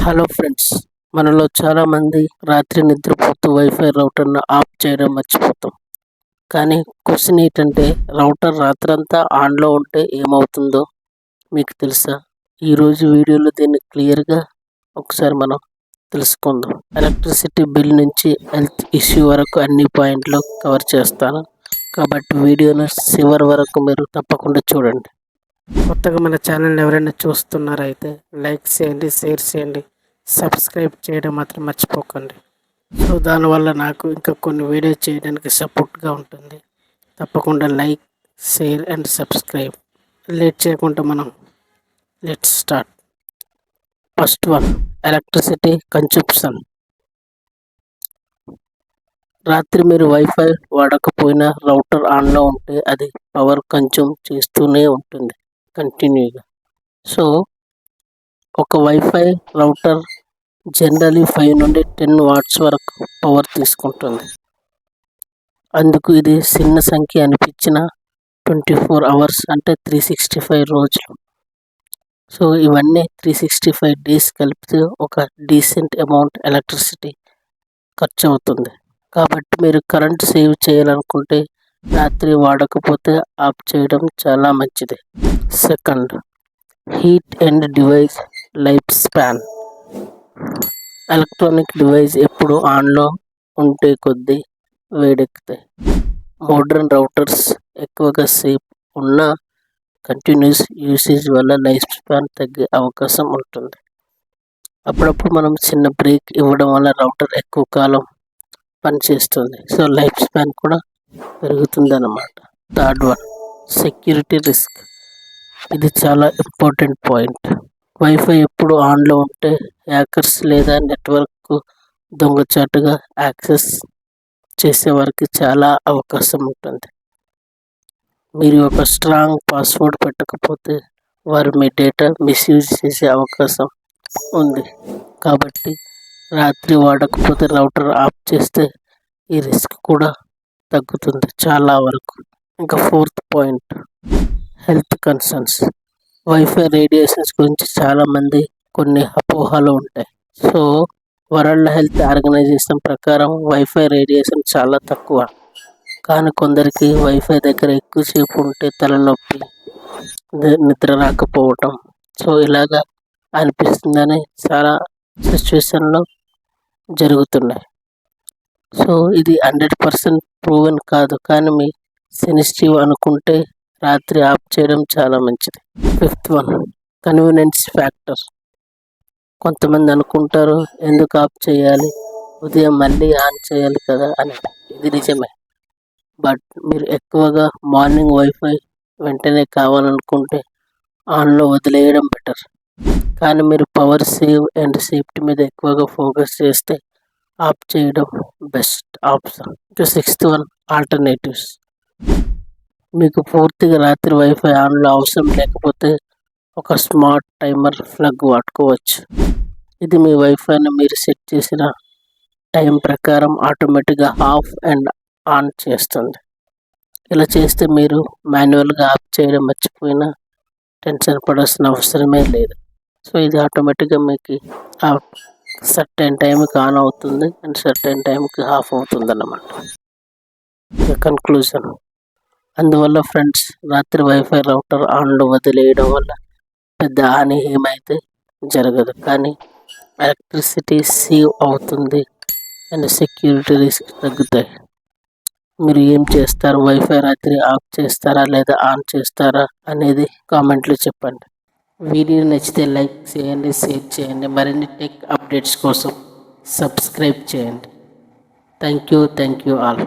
Hello friends, మనలో చాలా మంది రాత్రి నిద్రపోతూ వైఫై రౌటర్ను ఆఫ్ చేయడం మర్చిపోతాం. కానీ క్వశ్చన్ ఏంటంటే, రౌటర్ రాత్రంతా ఆన్లో ఉంటే ఏమవుతుందో మీకు తెలుసా? ఈరోజు వీడియోలో దీన్ని క్లియర్గా ఒకసారి మనం తెలుసుకుందాం. ఎలక్ట్రిసిటీ బిల్ నుంచి హెల్త్ ఇష్యూ వరకు అన్ని పాయింట్లు కవర్ చేస్తాను, కాబట్టి వీడియోను చివరి వరకు మీరు తప్పకుండా చూడండి. కొత్తగా మన ఛానల్ ఎవరైనా చూస్తున్నారైతే లైక్ చేయండి, షేర్ చేయండి, సబ్స్క్రైబ్ చేయడం మాత్రం మర్చిపోకండి. సో దానివల్ల నాకు ఇంకా కొన్ని వీడియో చేయడానికి సపోర్ట్గా ఉంటుంది. తప్పకుండా like, share and subscribe. Late చేయకుండా మనం let's start. First one, electricity consumption. రాత్రి మీరు వైఫై వాడకపోయినా రౌటర్ ఆన్లో ఉంటే అది పవర్ కన్జ్యూమ్ చేస్తూనే ఉంటుంది కంటిన్యూగా. సో ఒక వైఫై రౌటర్ జనరలీ 5 నుండి 10 వాట్స్ వరకు పవర్ తీసుకుంటుంది. అందుకు ఇది చిన్న సంఖ్య అనిపించిన 24 అవర్స్ అంటే 365 రోజులు. సో ఇవన్నీ 365 డేస్ కలిపితే ఒక డీసెంట్ అమౌంట్ ఎలక్ట్రిసిటీ ఖర్చు అవుతుంది. కాబట్టి మీరు కరెంట్ సేవ్ చేయాలనుకుంటే రాత్రి వాడకపోతే ఆఫ్ చేయడం చాలా మంచిది. Second, heat and device life span. Electronic device ఎప్పుడు ఆన్లో ఉంటే కొద్దీ వేడెక్కుతాయి. మోడర్న్ రౌటర్స్ ఎక్కువగా సేఫ్ ఉన్న కంటిన్యూస్ యూసేజ్ వల్ల లైఫ్ స్పాన్ తగ్గే అవకాశం ఉంటుంది. అప్పుడప్పుడు మనం చిన్న బ్రేక్ ఇవ్వడం వల్ల రౌటర్ ఎక్కువ కాలం పనిచేస్తుంది. సో లైఫ్ స్పాన్ కూడా పెరుగుతుంది అన్నమాట. Third one, security risk. ఇది చాలా ఇంపార్టెంట్ పాయింట్. వైఫై ఎప్పుడు ఆన్లో ఉంటే హ్యాకర్స్ లేదా నెట్వర్క్ దొంగచాటుగా యాక్సెస్ చేసేవారికి చాలా అవకాశం ఉంటుంది. మీరు ఒక స్ట్రాంగ్ పాస్వర్డ్ పెట్టకపోతే వారు మీ డేటా మిస్యూజ్ చేసే అవకాశం ఉంది. కాబట్టి రాత్రి వాడకపోతే రౌటర్ ఆఫ్ చేస్తే ఈ రిస్క్ కూడా తగ్గుతుంది చాలా వరకు. ఇంకా fourth point, health concerns. Wifi radiations గురించి చాలామంది కొన్ని అపోహలు ఉంటాయి. సో వరల్డ్ హెల్త్ ఆర్గనైజేషన్ ప్రకారం వైఫై రేడియేషన్ చాలా తక్కువ. కానీ కొందరికి వైఫై దగ్గర ఎక్కువసేపు ఉంటే తలనొప్పి, నిద్ర రాకపోవటం, సో ఇలాగా అనిపిస్తుందని చాలా సిచ్యువేషన్లో జరుగుతున్నాయి. సో ఇది 100% ప్రూవెన్ కాదు, కానీ మీ సెన్సిటివ్ అనుకుంటే రాత్రి ఆఫ్ చేయడం చాలా మంచిది. Fifth one, convenience factor. కొంతమంది అనుకుంటారు, ఎందుకు ఆఫ్ చేయాలి, ఉదయం మళ్ళీ ఆన్ చేయాలి కదా అని. ఇది నిజమే, బట్ మీరు ఎక్కువగా మార్నింగ్ వైఫై వెంటనే కావాలనుకుంటే ఆన్లో వదిలేయడం బెటర్. కానీ మీరు పవర్ సేవ్ అండ్ సేఫ్టీ మీద ఎక్కువగా ఫోకస్ చేస్తే ఆఫ్ చేయడం బెస్ట్ ఆప్షన్. ఇంకా సిక్స్త్ వన్, ఆల్టర్నేటివ్స్. మీకు పూర్తిగా రాత్రి వైఫై ఆన్లో అవసరం లేకపోతే ఒక స్మార్ట్ టైమర్ ప్లగ్ వాడుకోవచ్చు. ఇది మీ వైఫైని మీరు సెట్ చేసిన టైం ప్రకారం ఆటోమేటిక్గా ఆఫ్ అండ్ ఆన్ చేస్తుంది. ఇలా చేస్తే మీరు మాన్యువల్గా ఆఫ్ చేయడం మర్చిపోయినా టెన్షన్ పడాల్సిన అవసరమే లేదు. సో ఇది ఆటోమేటిక్గా మీకు సర్టెన్ టైంకి ఆన్ అవుతుంది అండ్ సర్టెన్ టైంకి ఆఫ్ అవుతుంది అన్నమాట. కన్క్లూజన్, అందువల్ల ఫ్రెండ్స్, రాత్రి వైఫై రౌటర్ ఆన్లో వదిలేయడం వల్ల పెద్ద హాని ఏమైతే జరగదు, కానీ ఎలక్ట్రిసిటీ సేవ్ అవుతుంది అండ్ సెక్యూరిటీ రిస్క్ తగ్గుతాయి. మీరు ఏం చేస్తారు, వైఫై రాత్రి ఆఫ్ చేస్తారా లేదా ఆన్ చేస్తారా అనేది కామెంట్లో చెప్పండి. వీడియో నచ్చితే లైక్ చేయండి, షేర్ చేయండి. మరిన్ని టెక్ అప్డేట్స్ కోసం సబ్స్క్రైబ్ చేయండి. Thank you all.